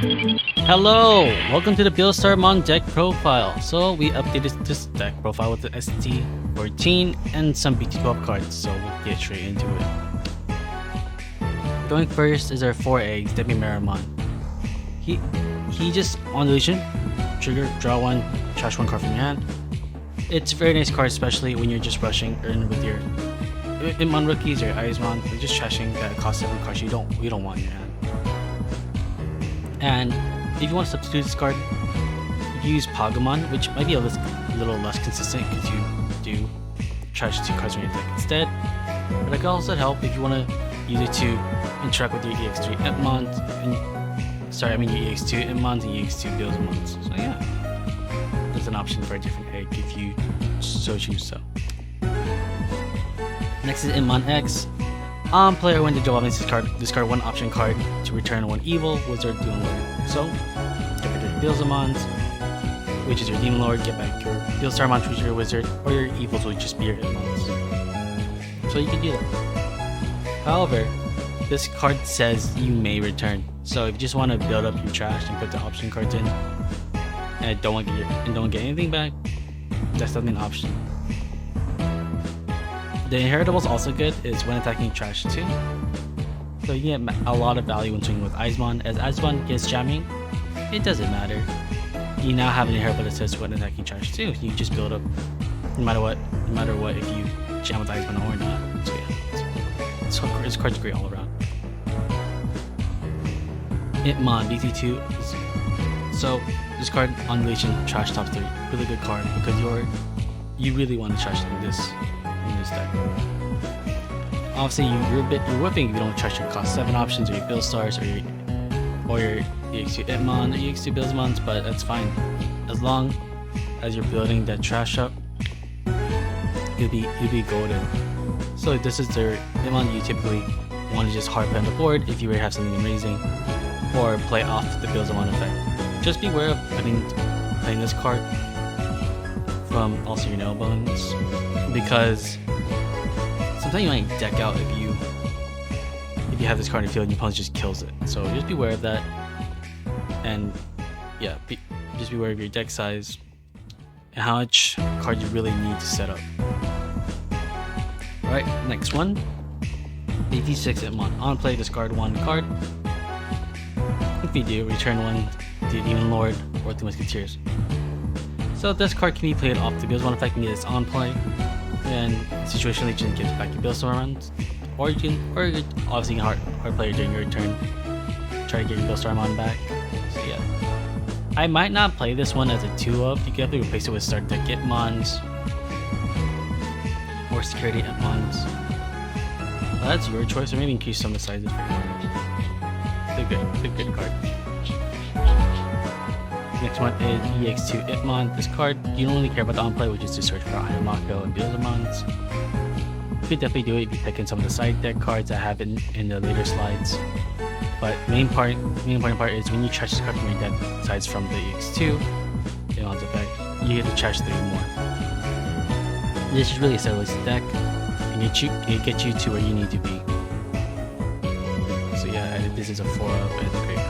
Hello! Welcome to the Beelstarmon deck profile. So we updated this deck profile with the ST14 and some BT12 cards, so we'll get straight into it. Going first is our 4 eggs, Digimon. He just on deletion, trigger, draw one, trash one card from your hand. It's a very nice card, especially when you're just rushing in with your IMPMON rookies or IMPMON. You're just trashing that cost 7 cards you don't want in your hand. And if you want to substitute this card, use Pagumon, which might be a little less consistent because you do trash 2 cards from your deck instead. But it can also help if you want to use it to interact with your EX3 IMPMONs, your EX2 IMPMONs and EX2 Beelzemons. So yeah, there's an option for a different egg if you so choose so. Next is IMPMON X. On play or when the draw discard one option card to return one evil, wizard, demon lord. So, get rid of your Beelzemons, which is your demon lord, get back your Beelstarmon, which is your wizard, or your evils will just be your IMPMONs. So you can do that. However, this card says you may return. So if you just want to build up your trash and put the option cards in, and don't get anything back, that's definitely an option. The inheritable is also good, is when attacking trash too. So you get a lot of value when swinging with IMPMON. As IMPMON gets jamming, it doesn't matter. You now have an inheritable that says when attacking trash too. You just build up no matter what if you jam with IMPMON or not. So yeah, this card's great all around. IMPMON BT12 so this card on relation trash top 3. Really good card because you really want to trash this deck. Obviously, you're whipping if you don't trust your cost 7 options or your Beelstars or your EX2 IMPMON or EX2 Beelzemons, but that's fine. As long as you're building that trash up, you'll be golden. So this is their IMPMON you typically want to just hard play on the board if you already have something amazing, or play off the Beelzemon effect. Just be aware of playing this card from also your nail bones, because sometimes you might deck out if you have this card in the field and your opponent just kills it. So just be aware of that, and yeah, just be aware of your deck size and how much card you really need to set up. Alright, next one, BT6 IMPMON. On play, discard 1 card. If you do, return 1 to Demon Lord or Three Musketeers. So this card can be played off the Beelzemon effect and it's on play, and situationally you can get back your Beelstarmon, or obviously hard play during your turn, try to get your Beelstarmon back. So yeah, I might not play this one as a 2-up. You can definitely replace it with start deck IMPMONs or security IMPMONs. That's your choice, or maybe increase some of the sizes for your It's a good card. Next one is EX2 IMPMON. This card, you don't really care about the on play, which is to search for Ayamako and Beelzemons. You could definitely do it if you pick in some of the side deck cards that have in the later slides. But main important part is when you trash this card from your deck, besides from the EX2 IMPMON's effect, you get to trash 3 more. This is really a stabilized deck, and it gets you to where you need to be. So yeah, this is a 4-up and it's a great card.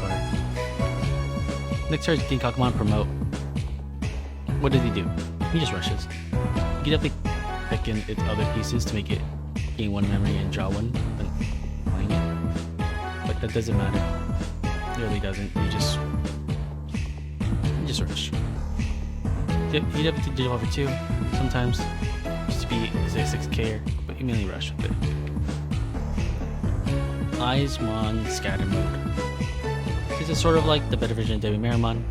Next card is Digimon Promote. What does he do? He just rushes. You can definitely pick in its other pieces to make it gain 1 memory and draw 1 when playing it. But that doesn't matter. It really doesn't. You just rush. You definitely do over 2 sometimes, just to be say 6k, but you mainly rush with it. IMPMON Scatter Mode. This is sort of like the better version of Digimon,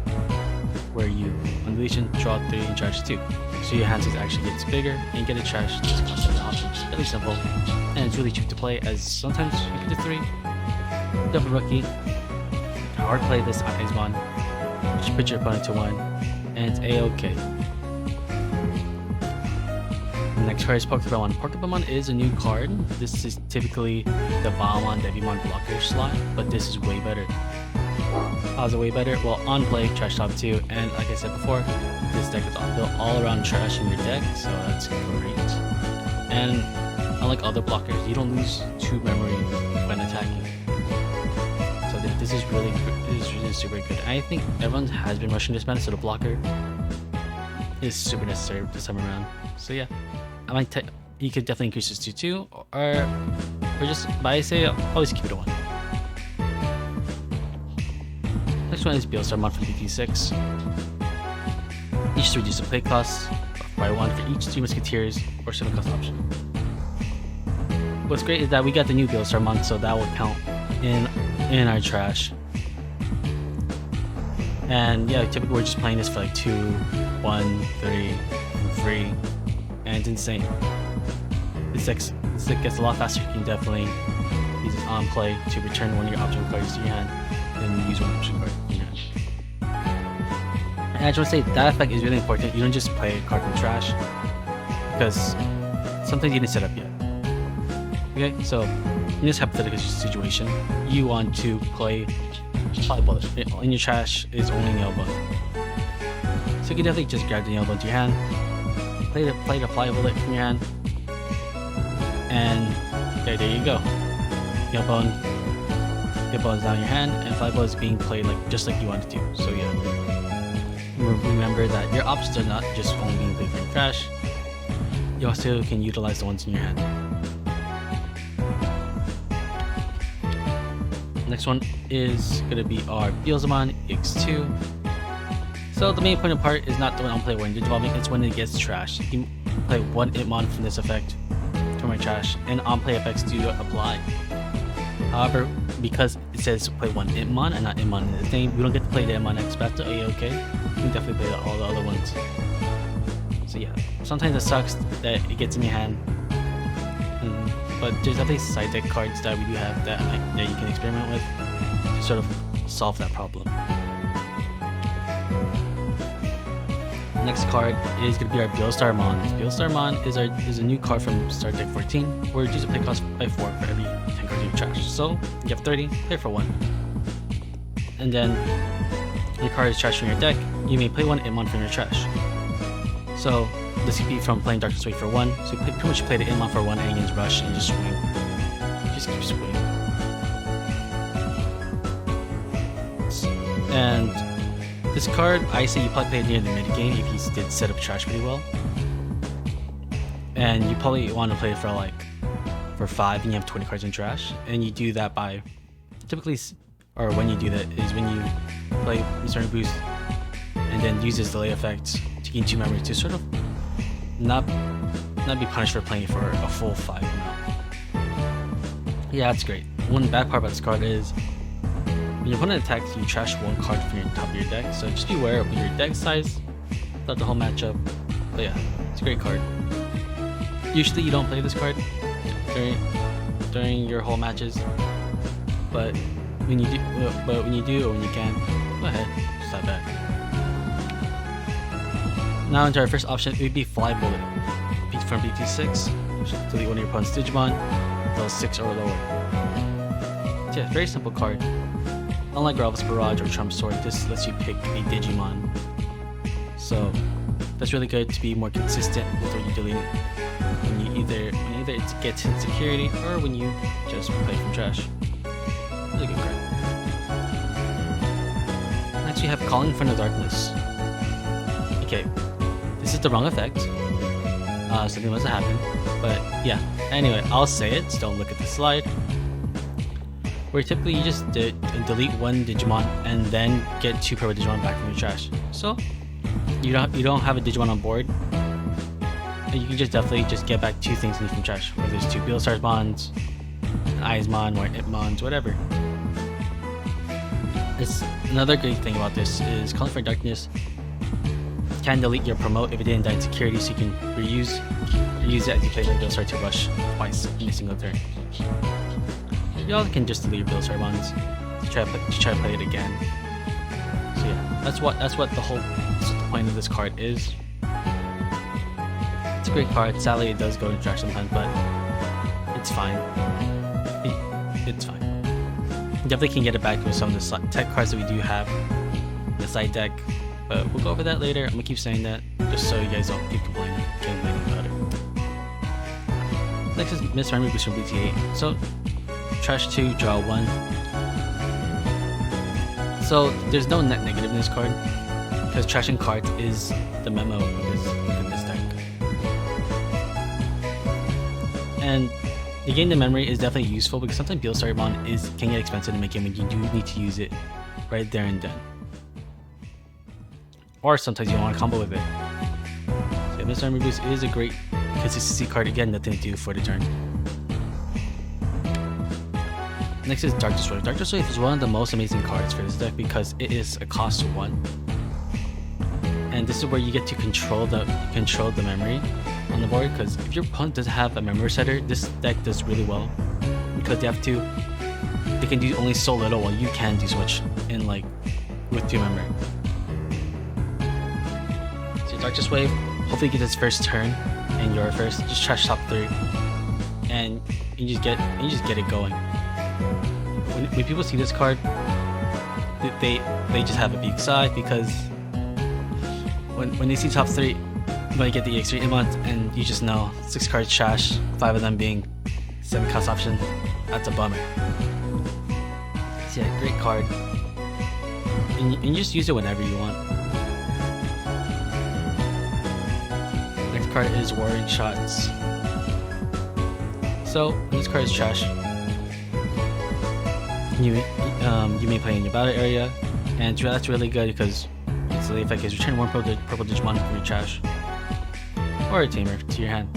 where you on deletion draw 3 and trash 2. So your hand size actually gets bigger and get a trash just cost 7 options. Really simple, and it's really cheap to play, as sometimes you get to 3. Double rookie. Hard play this IMPMON, just put your opponent to 1, and it's a-okay. Next card is Pokemon. Pokemon is a new card. This is typically the Valmon Devimon blocker slot, but this is way better. How's it way better? Well, on play, trash top 2, and like I said before, this deck is built all around trash in your deck, so that's great. And unlike other blockers, you don't lose 2 memory when attacking. So this is really super good. I think everyone has been rushing this meta, so the blocker is super necessary this time around. So yeah, I might you could definitely increase this to 2, or just, but I say always keep it to 1. Next one is Beelstarmon from BT6. Each to reduce the play cost by 1 for each 3 Musketeers or 7 cost option. What's great is that we got the new Beelstarmon, so that will count in our trash. And yeah, typically we're just playing this for like 2, 1, 3, 3, and it's insane. This deck gets a lot faster. You can definitely use this on play to return one of your option cards to your hand, then use one option card in your hand. And I just want to say that effect is really important. You don't just play a card from trash, because sometimes you didn't set up yet. Okay, so in this hypothetical situation, you want to play Fly Bullet. In your trash is only Nail Bone. So you can definitely just grab the Nail Bone to your hand, play the Fly Bullet from your hand, and there you go. Nail Bone is now in your hand, and Fly Bullet is being played just like you want it to. So yeah, remember that your options are not just only being played from trash. You also can utilize the ones in your hand. Next one is going to be our Beelzemon X2. So the main important part is not the one on play when Digimon, it's when it gets trashed. You can play one IMPMON from this effect from my trash, and on play effects do apply. However, because it says play one IMPMON and not IMPMON in the name, we don't get to play the IMPMON X, but that's okay. You can definitely play all the other ones. So yeah, sometimes it sucks that it gets in your hand. But there's definitely side deck cards that we do have that you can experiment with to sort of solve that problem. Next card is going to be our Beelstarmon. Beelstarmon is a new card from Start Deck 14, where it reduces play cost by 4 for every 10 cards you trash. So you have 30, play for 1. And then your card is trash from your deck, you may play one IMPMON from your trash. So the CP from playing Darkness Wave for 1, so you pretty much play the IMPMON for 1 and against Rush and just swing. Just keep swinging. And this card, I say you probably play it near the mid game if you did set up trash pretty well. And you probably want to play it for 5 and you have 20 cards in trash. And you do that by typically, or when you do that is when you play Mr. Boost and then use this delay effect to gain 2 memory to sort of not be punished for playing for a full 5 amount. Yeah, that's great. One bad part about this card is when your opponent attacks, you trash 1 card from your top of your deck, so just be aware of your deck size throughout the whole matchup. But yeah, it's a great card. Usually you don't play this card during your whole matches, but when you do or when you can, go ahead, stop that. Now into our first option, it would be Fly Bullet. Beat from BT6, delete one of your opponent's Digimon, level 6 or lower. So yeah, very simple card. Unlike Gravel's Barrage or Trump Sword, this lets you pick a Digimon. So that's really good to be more consistent with what you delete when you either it gets hit security or when you just play from trash. Really good card. Next we have Calling from the Darkness. Okay, this is the wrong effect. Something must have happened. But yeah, anyway, I'll say it, so don't look at the slide. Where typically you just delete 1 Digimon and then get 2 purple Digimon back from your trash. So you don't have a Digimon on board, and you can just definitely just get back 2 things from trash, whether it's 2 Beelstarmons, an IMPMON, or IMPMONs, whatever. It's another great thing about this is Calling for Darkness can delete your promote if it didn't die in security, so you can reuse it as you play your Beelstar to rush twice in a single turn. You also can just delete your Beelstarmons to try to play it again. So yeah, that's what the point of this card is. It's a great card. Sadly, it does go to trash sometimes, but it's fine. It's fine. You definitely can get it back with some of the tech cards that we do have in the side deck, but we'll go over that later. I'm gonna keep saying that just so you guys don't keep complaining about it. Next is Miss Memory Boost from BT8. So trash 2, draw 1. So there's no net negative in this card, because trashing cards is the memo within this deck. And the gain the memory is definitely useful, because sometimes Beelstarmon can get expensive to make it when you do need to use it right there and then. Or sometimes you want to combo with it. So yeah, Beelstarmon Boost is a great consistency card. Again, nothing to do for the turn. Next is Dark Destroyer. Dark Destroyer is one of the most amazing cards for this deck because it is a cost 1. And this is where you get to control the memory on the board, because if your opponent doesn't have a memory setter, this deck does really well because they can do only so little while you can do so much in like with 2 memory. So Dark Destroyer, hopefully get its first turn and your first, just trash top 3 and you just get it going. When people see this card, they just have a big sigh, because when they see top 3, you might get the EX3 IMPMON, and you just know 6 cards trash, 5 of them being 7 cost option. That's a bummer. So yeah, great card, and you just use it whenever you want. Next card is Warring Shots. So when this card is trash, you may play in your battle area, and that's really good because its the effect is return 1 purple Digimon from your trash or a tamer to your hand.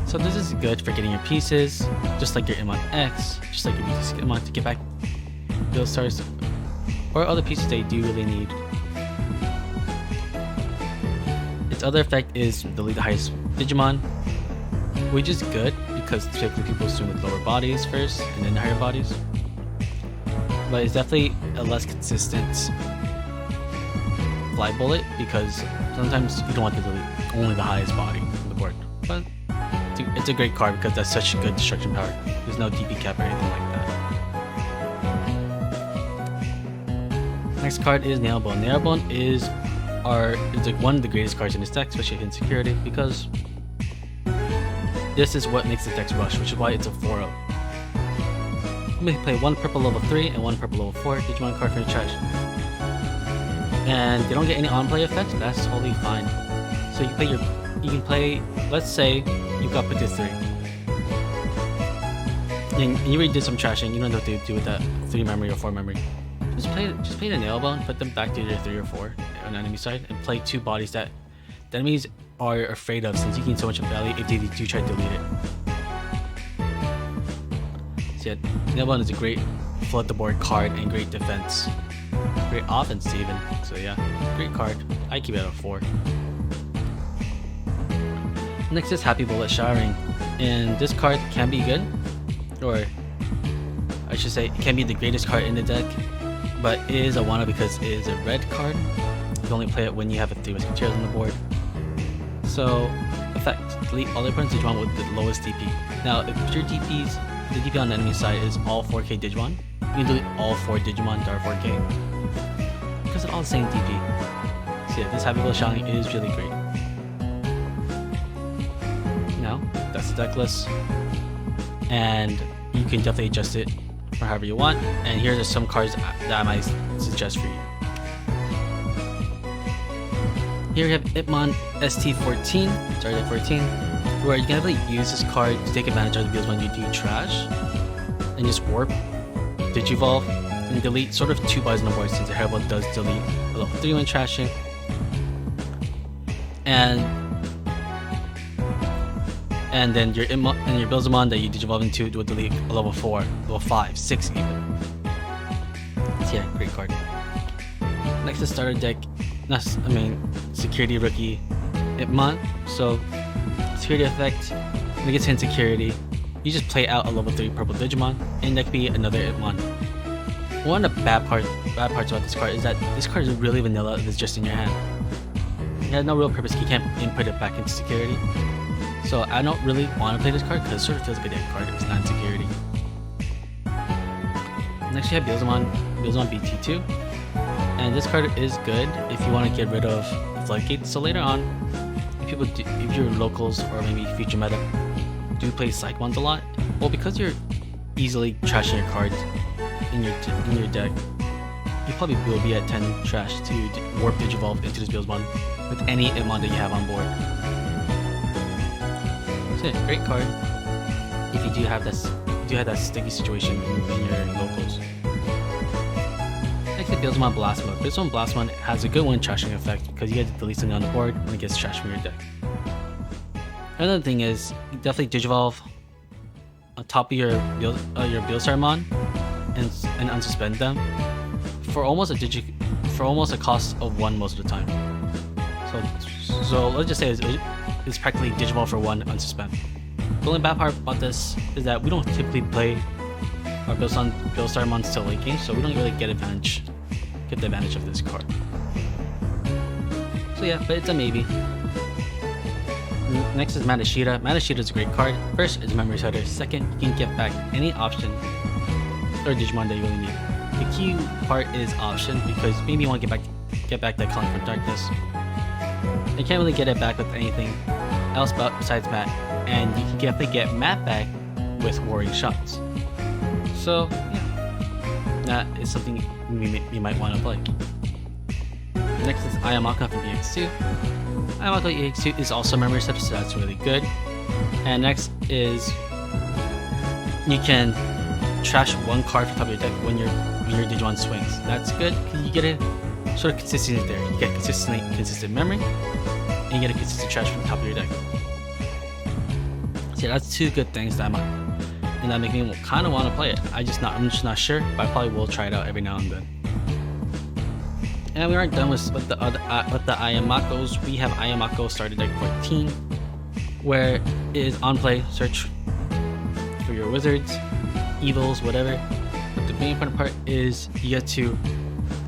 So this is good for getting your pieces, just like your IMPMON X, just like your BT12 IMPMON, to get back Beelstars or other pieces that you do really need. Its other effect is delete the highest Digimon, which is good because typically people assume with lower bodies first and then higher bodies. But it's definitely a less consistent fly bullet, because sometimes you don't want to delete only the highest body on the board. But it's a great card because that's such good destruction power. There's no DP cap or anything like that. Next card is Nailbone. Nailbone is like one of the greatest cards in this deck, especially in security, because this is what makes the deck rush, which is why it's a 4-0. You may play 1 purple level 3 and 1 purple level 4 Digimon card from your trash. And they don't get any on-play effects, that's totally fine. So you can play, let's say you got put to 3. And you already did some trashing, you don't know what to do with that 3 memory or 4 memory. Just play the Nailbone, put them back to your 3 or 4 on the enemy side, and play 2 bodies that the enemies are afraid of, since you gain so much value if they do try to delete it. So yeah, Nailbone is a great flood the board card and great defense. Great offense even. So yeah, great card. I keep it at a 4. Next is Happy Bullet Showering. And this card can be good, or I should say it can be the greatest card in the deck, but it is a wanna because it is a red card. You can only play it when you have a 3 Musketeers on the board. So, effect, delete all the opponent's Digimon with the lowest DP. Now, if your the DP on the enemy side is all 4k Digimon, you can delete all 4 Digimon that are 4k, because they're all the same DP. So yeah, this Happy Bullet Showering is really great. Now, that's the deck list, and you can definitely adjust it for however you want, and here are some cards that I might suggest for you. Here we have IMPMON ST14, started at 14, where you can definitely use this card to take advantage of the Beelzemon you do trash, and just warp, Digivolve, and delete sort of 2 bodies on the board, since the Hairball does delete a level 3 when trashing. And then your Beelzemon that you Digivolve into will delete a level 4, level 5, 6 even. So yeah, great card. Next is starter deck. Security rookie IMPMON. So, security effect, when it gets hit security, you just play out a level 3 purple Digimon, and that could be another IMPMON. One of the bad parts about this card is that this card is really vanilla if it's just in your hand. It has no real purpose, you can't input it back into security. So I don't really want to play this card because it sort of feels like a dead card if it's not in security. Next you have Beelzemon BT12. And this card is good if you want to get rid of Floodgates. So later on, if your locals or maybe future meta do play Psychmons a lot, well, because you're easily trashing your cards, in your deck, you probably will be at 10 trash to warp Digivolve into this Beelzemon with any IMPMON that you have on board. So yeah, great card if you do have that sticky situation in your locals. Next is Beelzemon Blast Mode. Beelzemon Blast Mode has a good one trashing effect because you get to delete something on the board when it gets trashed from your deck. Another thing is you definitely Digivolve on top of your Beelstarmon and unsuspend them for almost a cost of 1 most of the time. So let's just say it's practically Digivolve for 1 unsuspend. The only bad part about this is that we don't typically play our Beelstarmons till late game, so we don't really get the advantage of this card. So yeah, but it's a maybe. Next is Matashita. Matashita is a great card. First, it's a memory setter. Second, you can get back any option or Digimon that you really need. The key part is option because maybe you want to get back that Calling from Darkness. You can't really get it back with anything else besides Mat, and you can definitely get Mat back with Warring Shots. So yeah, that is something you might want to play. Next is IMPMON from EX2. IMPMON EX2 is also memory setter, so that's really good. And next is you can trash 1 card from top of your deck when your Digimon swings. That's good because you get a sort of consistency there. You get consistent memory, and you get a consistent trash from the top of your deck. So yeah, that's 2 good things that make me kind of want to play it. I'm just not sure, but I probably will try it out every now and then. And we aren't done with the IMPMONs. We have IMPMON starter deck 14, where it is on play. Search for your wizards, evils, whatever. But the main important part is you get to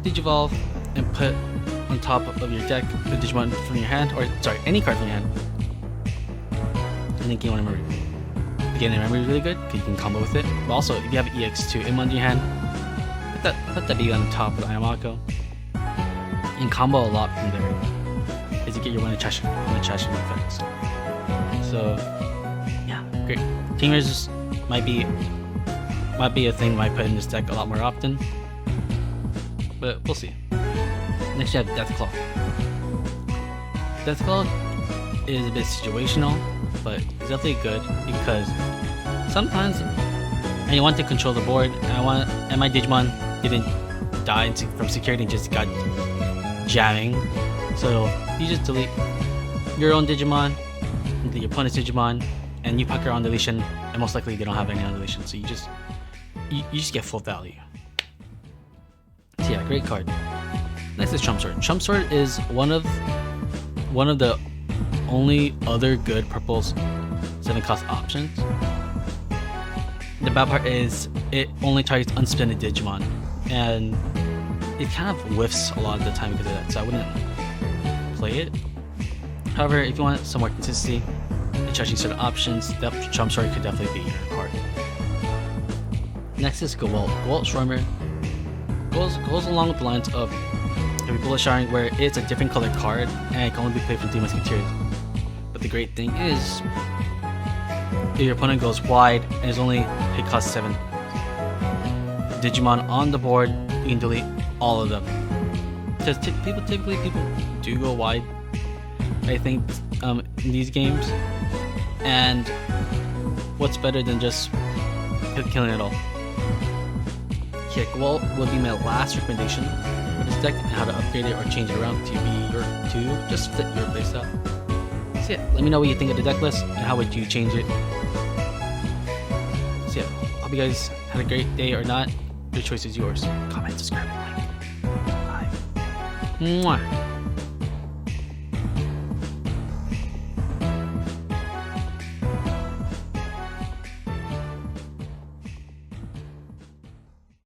Digivolve and put on top of your deck the Digimon from your hand, or sorry, any card from your hand, and then gain 1 memory. Gaining memory is really good because you can combo with it. But also, if you have EX2 IMPMON in your hand, put that BB on the top of the IMPMON. And combo a lot from there is to get your one trashing effects. So yeah, great. Team Resist might be a thing I put in this deck a lot more often, but we'll see. Next you have Deathclaw. Deathclaw is a bit situational, but it's definitely good because sometimes I want to control the board and my Digimon didn't die from security and just got jamming, so you just delete your own Digimon, delete your opponent's Digimon, and you pack your own deletion, and most likely they don't have any on deletion, so you just get full value. So yeah, great card. Next is Trump Sword. Trump Sword is one of the only other good purple 7-cost options. The bad part is it only targets unsuspended Digimon, and it kind of whiffs a lot of the time because of that, so I wouldn't play it. However, if you want some more consistency and charging certain options, that Trump Sword could definitely be your card. Next is Gewalt. Gewalt Schwarmer goes along with the lines of Bullet Showering, where it's a different colored card and it can only be played from Three Musketeers. But the great thing is, if your opponent goes wide and is only hit cost 7 Digimon on the board, you can delete all of them. Because typically people do go wide, I think, in these games. And what's better than just killing it all? Kick Wall would be my last recommendation for this deck, and how to upgrade it or change it around to just fit your playstyle. So yeah, let me know what you think of the deck list and how would you change it. So yeah, hope you guys had a great day or not. Your choice is yours. Comment, subscribe, and like. Bye. Mwah.